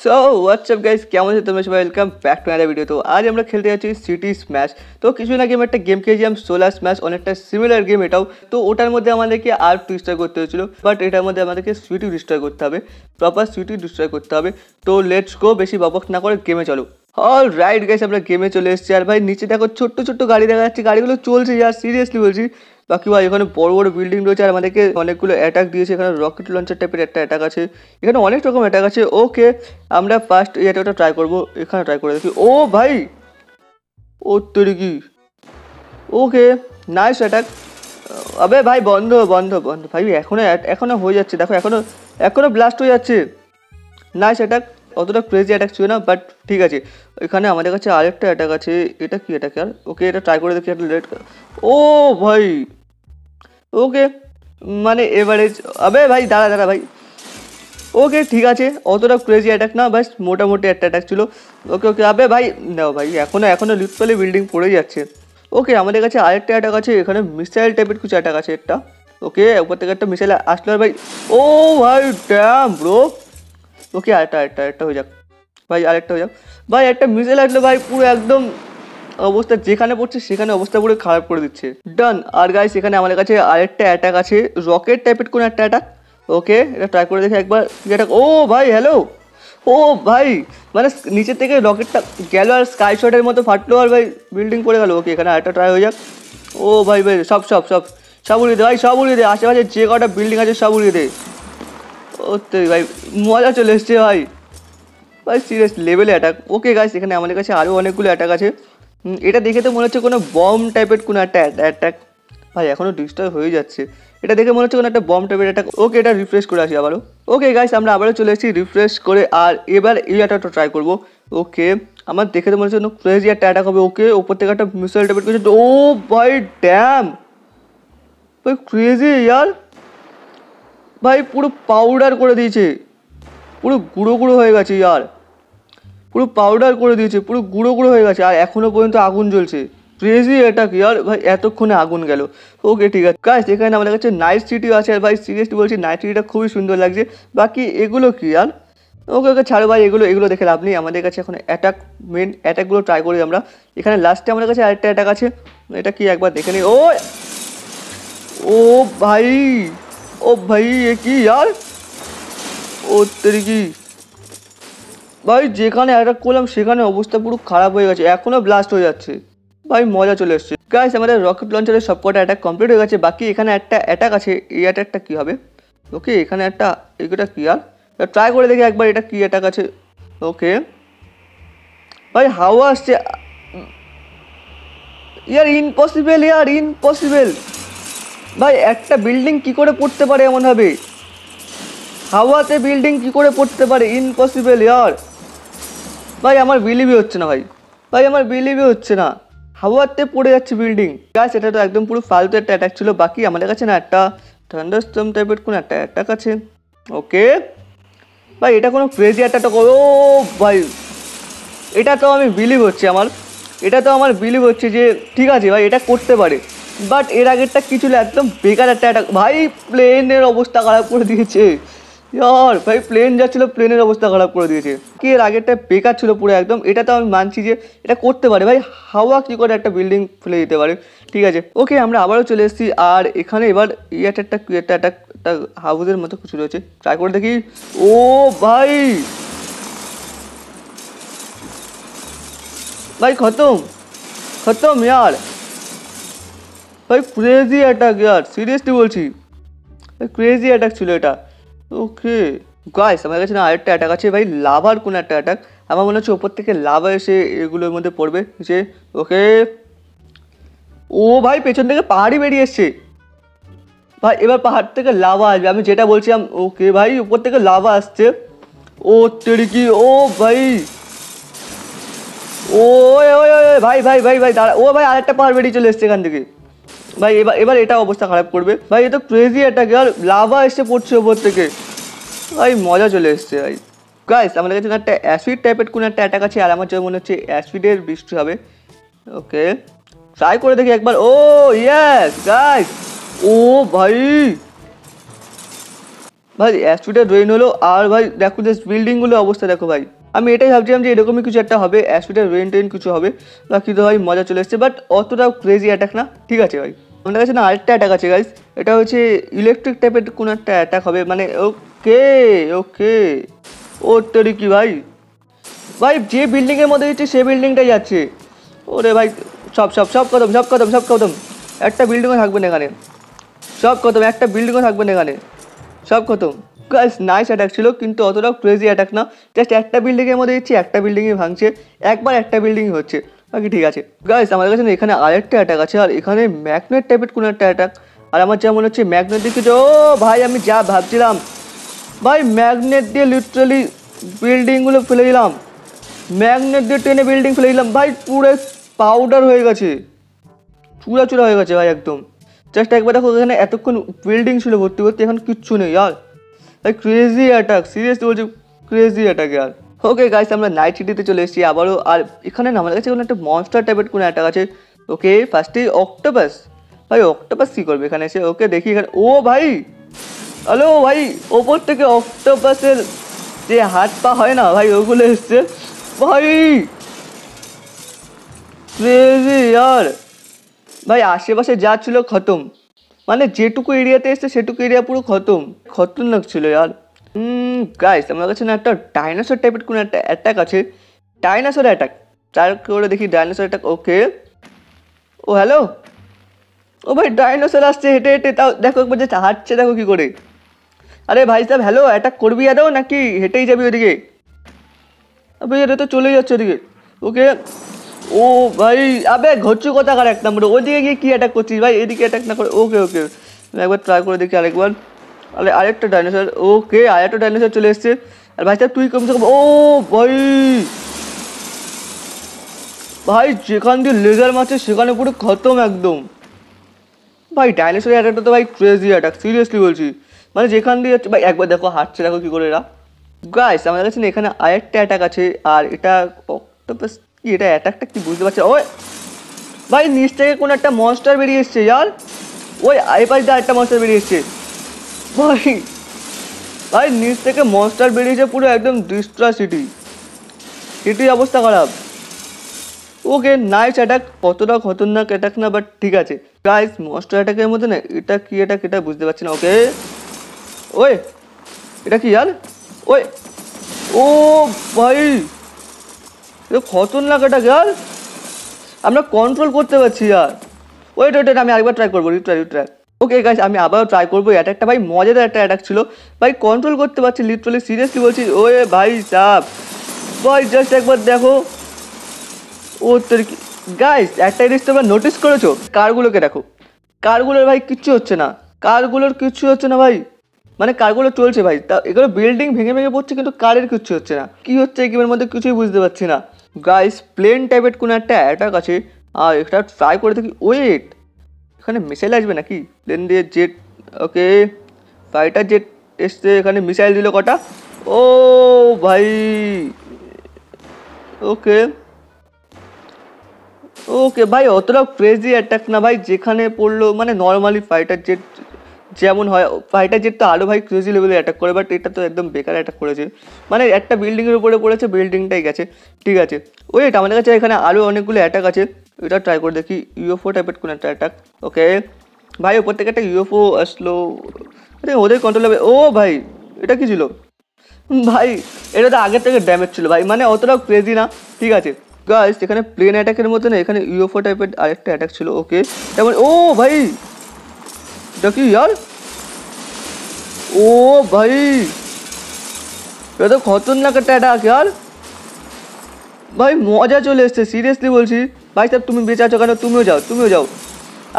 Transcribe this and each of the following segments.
So WhatsApp guys, কেমন আছে তোমরা সবাই? Welcome back to another video. তো আজ আমরা খেলতে যাচ্ছি সিটি স্ম্যাশ। তো কিছুদিন আগে আমি একটা গেম খেয়েছিলাম সোলার স্ম্যাশ, অনেকটা সিমিলার গেম এটাও। তো ওটার মধ্যে আমাদেরকে আর্ট ডিস্ট্রয় করতে হয়েছিল, বাট এটার মধ্যে আমাদেরকে সিটি ডিস্ট্রয় করতে হবে, প্রপার সিটি ডিস্ট্রয় করতে হবে। তো লেটস গো, বেশি বকবক না করে গেমে চলো। অল রাইট গাইস, আমরা গেমে চলে এসেছি। আর ভাই নিচে দেখো ছোট্ট ছোট্ট গাড়ি দেখা যাচ্ছে, গাড়িগুলো চলছে আর সিরিয়াসলি বলছি। বাকি ভাই এখানে বড় বড় বিল্ডিং রয়েছে আর আমাদেরকে অনেকগুলো অ্যাটাক দিয়েছে। এখানে রকেট লঞ্চার টাইপের একটা অ্যাটাক আছে, এখানে অনেক রকম অ্যাটাক আছে। ওকে, আমরা ফার্স্ট এই অ্যাটাকটা ট্রাই করবো, এখানে ট্রাই করে দেখি। ও ভাই, ও তৈরি কি, ওকে নাইস অ্যাটাক। আবে ভাই বন্ধ বন্ধ বন্ধ ভাই, এখনো এখনো হয়ে যাচ্ছে, দেখো এখনো এখনো ব্লাস্ট হয়ে যাচ্ছে। নাইস অ্যাটাক, অতটা ক্রেজি অ্যাটাক ছিল না, বাট ঠিক আছে। এখানে আমাদের কাছে আরেকটা অ্যাটাক আছে, এটা কি অ্যাটাক আর? ওকে, এটা ট্রাই করে দেখি একটা লেট। ও ভাই, ওকে মানে এভারেজ। আবে ভাই দাঁড়া দাঁড়া ভাই, ওকে ঠিক আছে, অতটা ক্রেজি অ্যাটাক না, বাস মোটামুটি একটা অ্যাটাক ছিল। ওকে ওকে, আবে ভাই নাও ভাই, এখনো লিটারালি বিল্ডিং পড়ে যাচ্ছে। ওকে, আমাদের কাছে আরেকটা অ্যাটাক আছে, এখানে মিসাইল টাইপের কিছু অ্যাটাক আছে একটা। ওকে, উপর থেকে একটা মিসাইল আসলো আর ভাই, ও ভাই ড্যাম ব্রো। ওকে, আরেকটা আরেকটা আরেকটা হয়ে যাক ভাই, আরেকটা হয়ে যাক ভাই। একটা মিসাইল আসলো ভাই, পুরো একদম অবস্থা যেখানে পড়ছে সেখানে অবস্থা পুরো খারাপ করে দিচ্ছে। ডান। আর গাইস এখানে আমাদের কাছে আরেকটা অ্যাটাক আছে, রকেট টাইপের কোনো একটা অ্যাটাক। ওকে, এটা ট্রাই করে দেখি একবার কি অ্যাটাক। ও ভাই হ্যালো, ও ভাই মানে নিচের থেকে রকেটটা গেল আর স্কাই শটের মতো ফাটলো আর ভাই বিল্ডিং পড়ে গেল। ওকে, এখানে আরেকটা ট্রাই হয়ে যাক। ও ভাই ভাই, সব সব সব সব উড়িয়ে দে ভাই, সব উড়িয়ে দে, আশেপাশে যে কটা বিল্ডিং আছে সব উড়িয়ে দে। ও তো ভাই মজা চলে এসছে ভাই, ভাই সিরিয়াস লেভেলে অ্যাটাক। ওকে গাইস, এখানে আমাদের কাছে আরও অনেকগুলো অ্যাটাক আছে। এটা দেখে তো মনে হচ্ছে কোনো বম টাইপের কোনো একটা অ্যাটাক। ভাই এখনও ডিস্টার্ব হয়ে যাচ্ছে, এটা দেখে মনে হচ্ছে কোনো একটা বম টাইপের অ্যাটাক। ওকে, এটা রিফ্রেশ করে আসি আবারও। ওকে গাইস, আমরা আবারও চলে এসেছি রিফ্রেশ করে, আর এবার এই অ্যাটাকটা ট্রাই করবো। ওকে, আমার দেখে তো মনে হচ্ছে ক্রেজি একটা অ্যাটাক হবে। ওকে, ওপর থেকে একটা মিসাইল টাইপের কিছু। ও ভাই ড্যাম, ভাই ক্রেজি ইয়ার, ভাই পুরো পাউডার করে দিয়েছে, পুরো গুঁড়ো গুঁড়ো হয়ে গেছে ইয়ার, পুরো পাউডার করে দিয়েছে, পুরো গুঁড়ো গুঁড়ো হয়ে গেছে আর এখনও পর্যন্ত আগুন জ্বলছে। ক্রেজি এটা কি আর ভাই, এতক্ষণে আগুন গেল। ওকে ঠিক আছে গাইস, এখানে আমাদের কাছে নাইট সিটিও আছে আর ভাই সিরিয়াসলি বলছি নাইট সিটিটা খুবই সুন্দর লাগছে। বাকি এগুলো কি আর, ওকে ওকে ছাড়ো ভাই, এগুলো এগুলো দেখে লাভ নেই। আমাদের কাছে এখন অ্যাটাক, মেন অ্যাটাকগুলো ট্রাই করি আমরা। এখানে লাস্টে আমাদের কাছে আরেকটা অ্যাটাক আছে, এটা কি একবার দেখে নিই। ও ও ভাই, ও ভাই এ কি यार, ও তেরি কি ভাই, যেখানে অ্যাটাক করলাম সেখানে অবস্থা পুরো খারাপ হয়ে গেছে, এখনও ব্লাস্ট হয়ে যাচ্ছে। ভাই মজা চলে এসছে গাইস, আমাদের রকেট লঞ্চারের সবকটা অ্যাটাক কমপ্লিট হয়ে গেছে। বাকি এখানে একটা অ্যাটাক আছে, এই অ্যাটাকটা কী হবে? ওকে, এখানে একটা, এটা কী আর, ট্রাই করে দেখি একবার এটা কী অ্যাটাক আছে। ওকে ভাই, হাওয়া আসছে ইয়ার, ইম্পসিবল ইয়ার, ইম্পসিবল। ভাই একটা বিল্ডিং কি করে পড়তে পারে এমনভাবে, হাওয়াতে বিল্ডিং কি করে পড়তে পারে, ইম্পসিবল ইয়ার। ভাই আমার বিলিভই হচ্ছে না ভাই, ভাই আমার বিলিভই হচ্ছে না, হাওয়াতে পড়ে যাচ্ছে বিল্ডিং। গাছ এটা তো একদম পুরো ফালতু একটা অ্যাটাক ছিল। বাকি আমাদের কাছে না একটা থান্ডারস্টর্ম টাইপের কোনো একটা অ্যাটাক আছে। ওকে ভাই, এটা কোনো ক্রেজি অ্যাটাক। ও ভাই, এটা তো আমি বিলিভ হচ্ছে আমার, এটা তো আমার বিলিভ হচ্ছে যে ঠিক আছে ভাই এটা করতে পারে। বাট এর আগেরটা কি ছিল, একদম বেকার একটা অ্যাটাক। ভাই প্লেনের অবস্থা খারাপ করে দিয়েছে ইয়ার, ভাই প্লেন যাচ্ছিলো প্লেনের অবস্থা খারাপ করে দিয়েছে। কি এর আগেরটা বেকার ছিল পুরো একদম, এটা তো আমি মানছি যে এটা করতে পারে। ভাই হাওয়া কী করে একটা বিল্ডিং ফেলে দিতে পারে, ঠিক আছে। ওকে, আমরা আবারও চলে এসেছি আর এখানে এবার এই অ্যাটাকটা কি একটা অ্যাটাক, একটা হাউসের মতো কিছু রয়েছে, ট্রাই করে দেখি। ও ভাই, ভাই খতম খতম ইয়ার, ভাই ক্রেজি অ্যাটাক ইয়ার, সিরিয়াসলি বলছি ভাই ক্রেজি অ্যাটাক ছিল এটা। ওকে গাইস, আমার কাছে না আরেকটা অ্যাটাক আছে ভাই, লাভার কোনো একটা অ্যাটাক। আমার মনে হচ্ছে ওপর থেকে লাভা এসে এগুলোর মধ্যে পড়বে যে। ওকে, ও ভাই পেছন থেকে পাহাড়ই বেরিয়ে এসছে ভাই, এবার পাহাড় থেকে লাভা আসবে, আমি যেটা বলছিলাম। ওকে ভাই, উপর থেকে লাভা আসছে, ও তেড়িকি, ও ভাই, ও ভাই ভাই ভাই ভাই দাঁড়া, ও ভাই আরেকটা পাহাড় বেরিয়ে চলে এসছে এখান থেকে। ভাই এবার এবার এটা অবস্থা খারাপ করবে ভাই, এ তো ক্রেজি অ্যাটাক আর লাভা এসে পড়ছে ওপর থেকে, ভাই মজা চলে এসছে ভাই। গাইস আমাদের কাছে একটা অ্যাসিড টাইপের কোনো একটা অ্যাটাক আছে আর আমার যেমন মনে হচ্ছে অ্যাসিডের বৃষ্টি হবে। ওকে ট্রাই করে দেখি একবার। ও ইয়েস গাইস, ও ভাই ভাই অ্যাস্ট্রয়েড রেইন হলো। আর ভাই দেখো জাস্ট বিল্ডিংগুলো অবস্থা দেখো ভাই, আমি এটাই ভাবছিলাম যে এরকমই কিছু একটা হবে, অ্যাস্ট্রয়েড রেইন টেন কিছু হবে, বাকি তো ভাই মজা চলে এসছে। বাট অতটাও ক্রেজি অ্যাটাক না, ঠিক আছে ভাই। আমাদের কাছে না আরেকটা অ্যাটাক আছে গাইস, এটা হচ্ছে ইলেকট্রিক টাইপের কোনো একটা অ্যাটাক হবে, মানে ওকে ওকে। ও তোরই কি ভাই, ভাই যে বিল্ডিংয়ের মধ্যে দিচ্ছে সে বিল্ডিংটাই যাচ্ছে। ওরে ভাই সব সব সব খতম, সব খতম, সব খতম। একটা বিল্ডিংও থাকবে না এখানে, সব খতম, একটা বিল্ডিংও থাকবে না এখানে, সব খতম। গাইস নাইস অ্যাটাক ছিল, কিন্তু অতটাও ক্রেজি অ্যাটাক না। জাস্ট একটা বিল্ডিংয়ের মধ্যে দিচ্ছি, একটা বিল্ডিংই ভাঙছে, একবার একটা বিল্ডিংই হচ্ছে, বাকি ঠিক আছে। গাইস আমাদের কাছে না এখানে আরেকটা অ্যাটাক আছে, আর এখানে ম্যাগনেট টাইপের কোনো একটা অ্যাটাক। আর আমার যা মনে হচ্ছে ম্যাগনেট দিয়ে কিছু, ও ভাই আমি যা ভাবছিলাম, ভাই ম্যাগনেট দিয়ে লিটারালি বিল্ডিংগুলো ফেলে দিলাম, ম্যাগনেট দিয়ে টেনে বিল্ডিং ফেলে দিলাম ভাই, পুরো পাউডার হয়ে গেছে, চূড়া চূড়া হয়ে গেছে ভাই একদম। জাস্ট একবার দেখো এখানে এতক্ষণ বিল্ডিং ছিল ভর্তি ভর্তি, এখন কিচ্ছু নেই আর ভাই, ক্রেজি অ্যাটাক, সিরিয়াসলি বলছি ক্রেজি অ্যাটাক আর। ওকে গাইস আমরা নাইট সিটিতে চলে এসেছি আবারও, আর এখানে না আমাদের কাছে কোনো একটা মনস্টার টাইপের কোনো অ্যাটাক আছে। ওকে ফার্স্টেই অক্টোপাস, ভাই অক্টোপাস কী করবে এখানে এসে, ওকে দেখি এখানে, ও ভাই হ্যালো ভাই, ওপর থেকে অক্টোপাসের যে হাত পা হয় না ভাই ওগুলো এসছে ভাই, ক্রেজি यार ভাই। আশেপাশে যা ছিল খতম, মানে যেটুকু এরিয়াতে এসছে সেটুকু এরিয়া পুরো খতম, খতরনাক ছিল यार। গাইস আমার কাছে না একটা ডাইনোসর টাইপের কোনো একটা অ্যাটাক আছে, ডাইনোসর অ্যাটাক, ট্রাই করে দেখি ডাইনোসর অ্যাটাক। ওকে ও হ্যালো, ও ভাই ডাইনোসর আসছে হেঁটে হেঁটে, তাও দেখো একবার যে হাঁটছে দেখো কী করে। আরে ভাই সাহেব হ্যালো, অ্যাটাক করবি আদৌ নাকি হেঁটেই যাবি ওদিকে? আবে এটা তো চলেই যাচ্ছে ওদিকে। ওকে ও ভাই, আবে ঘুরছু কোথাকার এক নম্বরে, ওদিকে গিয়ে কী অ্যাটাক করছিস ভাই, এদিকে অ্যাটাক না করে। ওকে ওকে একবার ট্রাই করে দেখি আরেকবার। আরে আরেকটা ডাইনোসর, ওকে আরেকটা ডাইনোসর চলে এসছে। আর ভাই সাহেব তুই কমসে কম, ও ভাই ভাই যেখান দিয়ে লেজার মারছে সেখানে পুরো খতম একদম। ভাই ডাইনোসর অ্যাটাকটা তো ভাই ক্রেজি অ্যাটাক, সিরিয়াসলি বলছি, মানে যেখান দিয়ে যাচ্ছে ভাই, একবার দেখো হাঁটছে দেখো কী করে এরা। গাইস আমাদের কাছে না এখানে আরেকটা অ্যাটাক আছে, আর এটা অক্টোপাস কি, এটা অ্যাটাকটা কি বুঝতে পারছি। ওই ভাই নিচ থেকে কোনো একটা মনস্টার বেরিয়ে এসছে यार, ওই এপাশ দিয়ে একটা মনস্টার বেরিয়ে এসছে ভাই, ভাই নিচ থেকে মনস্টার বেরিয়েছে পুরো একদম ডিস্ট্রয় সিটি, সিটির অবস্থা খারাপ। ওকে নাইস অ্যাটাক, কতটা খতরনাক অ্যাটাক না, বাট ঠিক আছে। গাইস মনস্টার অ্যাটাকের মধ্যে না এটা কি অ্যাটাক এটা বুঝতে পারছি না। ওকে ওই এটা কি यार, ওই ও ভাই এটা খতরনাক অ্যাটাক यार, আমরা কন্ট্রোল করতে পারছি यार। ওয়েট ওয়েট আমি আরেকবার ট্রাই করবো, রিট্রাই। ওকে গাইস আমি আবারও ট্রাই করবো, অ্যাটাকটা ভাই মজাদার একটা অ্যাটাক ছিল ভাই, কন্ট্রোল করতে পারছি লিটারালি, সিরিয়াসলি বলছি। ওয়ে ভাই সাব ভাই জাস্ট একবার দেখো, ও তোর গাইস একটা জিনিস তোমরা নোটিস করেছো, কারগুলোকে দেখো, কারগুলোর ভাই কিচ্ছু হচ্ছে না, কারগুলোর কিচ্ছু হচ্ছে না ভাই, মানে কারগুলো চলছে ভাই, তা এগুলো বিল্ডিং ভেঙে ভেঙে পড়ছে কিন্তু কারের কিচ্ছু হচ্ছে না, কি হচ্ছে এই গেমের মধ্যে কিছুই বুঝতে পারছি না। গাইস প্লেন টাইপের কোনো একটা অ্যাটাক আছে, আর এটা ট্রাই করে দেখি। ওয়েট এখানে মিসাইল আসবে নাকি, প্লেন দিয়ে জেট, ওকে ফাইটার জেট এসছে, এখানে মিসাইল দিল কটা, ও ভাই ওকে ওকে ভাই অতটাও ক্রেজি অ্যাটাক না ভাই, যেখানে পড়লো মানে নর্মালি ফাইটার জেট যেমন হয়, ফাইটার জেট তো আরও ভাই ক্রেজি লেভেলে অ্যাটাক করে, বাট এটা তো একদম বেকার অ্যাটাক করেছে, মানে একটা বিল্ডিংয়ের উপরে পড়েছে, বিল্ডিংটাই গেছে, ঠিক আছে। ওয়েট আমাদের কাছে এখানে আরও অনেকগুলো অ্যাটাক আছে, এটা ট্রাই করে দেখি। ইউএফও টাইপের কোনো একটা অ্যাটাক, ওকে ভাই ওপর থেকে একটা ইউএফও আসলো, আরে ওদের কন্ট্রোল হবে। ও ভাই এটা কি ছিল ভাই, এটা তো আগের থেকে ড্যামেজ ছিল ভাই, মানে অতটাও ক্রেজি না, ঠিক আছে। গাইস এখানে প্লেন অ্যাটাকের মতো না, এখানে ইউএফও টাইপের আরেকটা অ্যাটাক ছিল। ওকে তেমন, ও ভাই দেখি यार, ও ভাই এটা তো খতরনাক একটা অ্যাটাক यार, ভাই মজা চলে এসছে, সিরিয়াসলি বলছি। ভাই সাহেব তুমি বেঁচে আছো কেন, তুমিও যাও,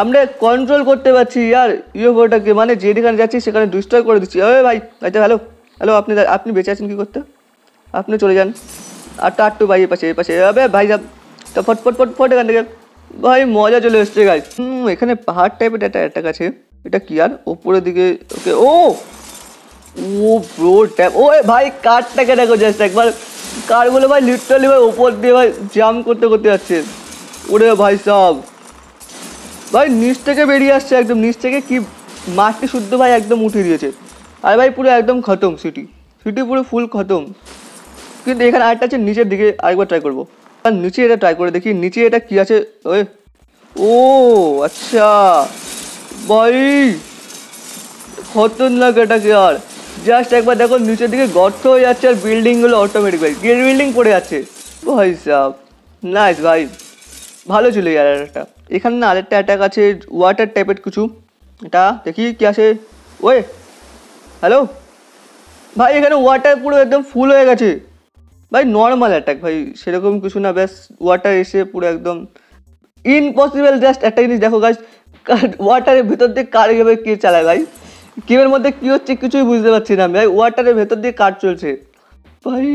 আমরা কন্ট্রোল করতে পারছি यार ইউএফওটাকে, মানে যেখানে যাচ্ছি সেখানে ডিস্ট্রয় করে দিচ্ছি। ওই ভাই আচ্ছা হ্যালো হ্যালো, আপনি বেঁচে আছেন কী করতে, আপনি চলে যান, আটটু ভাই এপাশে আবে ভাই সাহেব, তো ফট এখান থেকে, ভাই মজা চলে এসছে গাইস। এখানে পাহাড় টাইপের একটা অ্যাটাক আছে, এটা কি আর ওপরের দিকে, ওকে ও ব্রো ট্যাপ, ও ভাই কারটাকে দেখো জাস্ট একবার, কারগুলো ভাই লিটারালি ভাই ওপর দিয়ে ভাই জাম্প করতে করতে যাচ্ছে, ওরে ভাই সব ভাই নিচ থেকে বেরিয়ে আসছে, একদম নিচ থেকে কি মাটি শুদ্ধ ভাই একদম উঠিয়ে দিয়েছে, আর ভাই পুরো একদম খতম সিটি, সিটি পুরো ফুল খতম। কিন্তু এখানে আরেকটা আছে নিচের দিকে, আরেকবার ট্রাই করবো। আর নিচে এটা ট্রাই করে দেখি নিচে এটা কী আছে। ওই ও আচ্ছা ভাই খতরনাক এটাকে। আর জাস্ট একবার দেখো নিচের দিকে গর্ত হয়ে যাচ্ছে আর বিল্ডিংগুলো অটোমেটিক ভাই গেট বিল্ডিং পড়ে যাচ্ছে ভাই সাব। নাইস ভাই, ভালো ছিল ইয়ার একটা। এখানে না আরেকটা অ্যাটাক আছে ওয়াটার টাইপের কিছু, এটা দেখি কি আছে। ওই হ্যালো ভাই, এখানে ওয়াটার পুরো একদম ফুল হয়ে গেছে ভাই। নর্মাল অ্যাটাক ভাই, সেরকম কিছু না, ব্যাস ওয়াটার এসে পুরো একদম ইম্পসিবল। জাস্ট একটা জিনিস দেখো গাছ, ওয়াটারের ভেতর দিয়ে কার এভাবে কে চালায় ভাই, গেমের মধ্যে কী হচ্ছে কিছুই বুঝতে পারছি না আমি ভাই। ওয়াটারের ভেতর দিয়ে কার চলছে ভাই।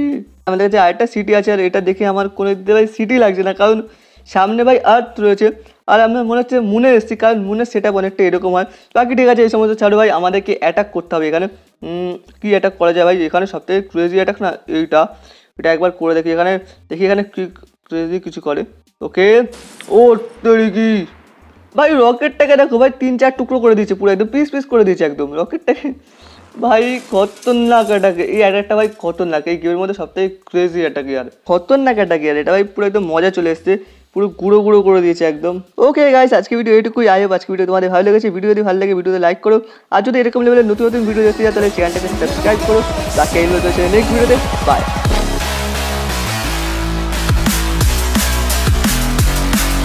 আমাদের কাছে আরেকটা সিটি আছে, আর এটা দেখে আমার কোনো দিতে ভাই সিটি লাগছে না, কারণ সামনে ভাই আর্থ রয়েছে আর আমরা মনে হচ্ছে মুনে এসেছি, কারণ মুনের সেট আপ অনেকটা এরকম হয়। বাকি ঠিক আছে, এই সমস্ত ছাড়ো ভাই, আমাদেরকে অ্যাটাক করতে হবে এখানে। কী অ্যাটাক করা যায় ভাই এখানে? সবথেকে ক্রেজি অ্যাটাক না এইটা, এটা একবার করে দেখি এখানে, দেখি এখানে কি ক্রেজি কিছু করে। ওকে ও তরিকি ভাই, রকেটটাকে দেখো ভাই 3-4 টুকরো করে দিয়েছে, পুরো একদম পিস পিস করে দিয়েছে একদম রকেটটাকে ভাই। খতরনাক অ্যাটাক, এই অ্যাটাকটা ভাই খতরনাক, এই গেমের মধ্যে সবথেকে ক্রেজি অ্যাটাক ইয়ার, খতরনাক অ্যাটাক ইয়ার এটা ভাই। পুরো একদম মজা চলে এসছে, পুরো গুঁড়ো গুঁড়ো করে দিয়েছে একদম। ওকে গাইস, আজকে ভিডিও এটুকুই। আই হোপ আজকে ভিডিও তোমাদের ভালো লেগেছে। ভিডিও যদি ভালো লাগে ভিডিওতে লাইক করো, আর যদি এরকম লেভেলের নতুন নতুন ভিডিও দেখতে চাও তাহলে চ্যানেলটাকে সাবস্ক্রাইব করো। বাকি এই নেক্সট ভিডিওতে বাই।